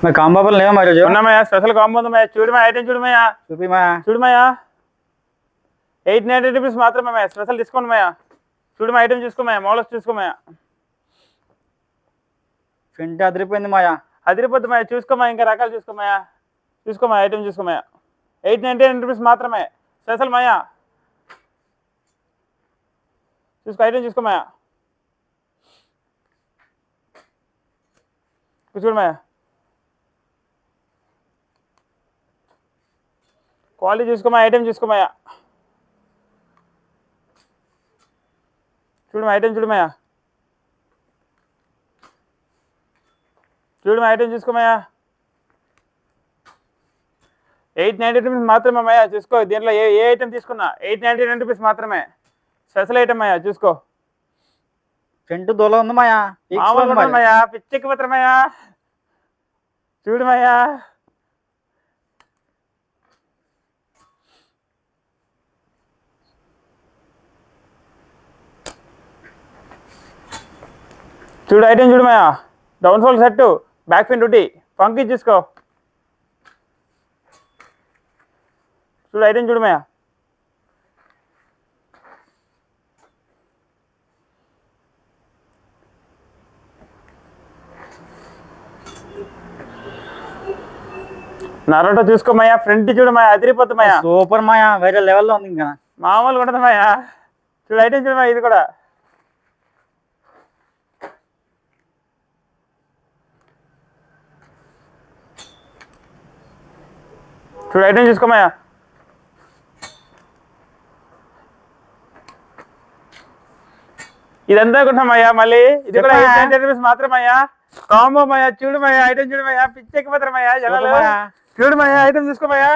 మరి కాంబాబులు లేవా మరి ఉన్నామయ్యా, స్పెషల్ కాంబో ఉందమ్మయ్యా. చూడమయ్యా, ఐటమ్ చూడమయ్యా, చూడమయ్యా. 890 రూపీస్ మాత్రమే స్పెషల్ డిస్కౌంట్ మయ్యా. చూడమా ఐటమ్ చూసుకోమయ్యా, మోడల్స్ చూసుకోమయ్యా. ఫ్రంట్ అదిరిపోయింది మాయా. అదిరిపోద్ది మయ్యా, చూసుకోమా, ఇంకా రకాలు చూసుకోమయ్యా. చూసుకోమా ఐటమ్ చూసుకోమయ్యా. 899 రూపీస్ మాత్రమే స్పెషల్ మయ్యా. చూసుకో ఐటమ్ చూసుకోమయ్యా. చూడమయ్యా, క్వాలిటీ చూసుకోమా, ఐటమ్ చూసుకోమయ్యా. చూడమా ఐటమ్ చూడమయ్యా. చూడమా ఐటమ్ చూసుకోమయ్యా. 890 రూపీస్ మాత్రమే అయ్యా. చూసుకో, దీంట్లో ఏ ఐటమ్ తీసుకున్నా 899 రూపీస్ మాత్రమే స్పెషల్ ఐటమ్ అయ్యా. చూసుకో, ఫ్రంట్ దూల ఉంది మాయా. మామూలుగా పిచ్చెక్కి పత్రమయ్యా. చూడమయ్యా, చూడు ఐటమ్ చూడమయ్యా. Down fold set, back pin రుటీ, ఫంకీ చూసుకో. చూడు ఐటమ్ చూడమయ్యా. నరోటో చూసుకోమయ్యా. ఫ్రంట్ చూడమయ్యా, అదిరిపోతామయ్యా. సూపర్ మాయా, వేరే లెవెల్లో ఉంది. ఇంకా మామూలుగా ఉంటుందమ్మయ్యా. చూడు ఐటమ్ చూడమయ్యా. ఇది కూడా చూడు ఐటమ్ చూసుకోమయ్యా. ఇదంతా కొంటామయ్యా. మళ్ళీ ఇది కూడా 890 రూపీస్ మాత్రమయ్యా. కాంబో మయ్యా. చూడమయ్యా ఐటమ్ చూడమయ్యా. పిచ్చెక్కి పత్రమయ్యా. జనాలు చూడమయ్యా, ఐటమ్ చూసుకోమయ్యా.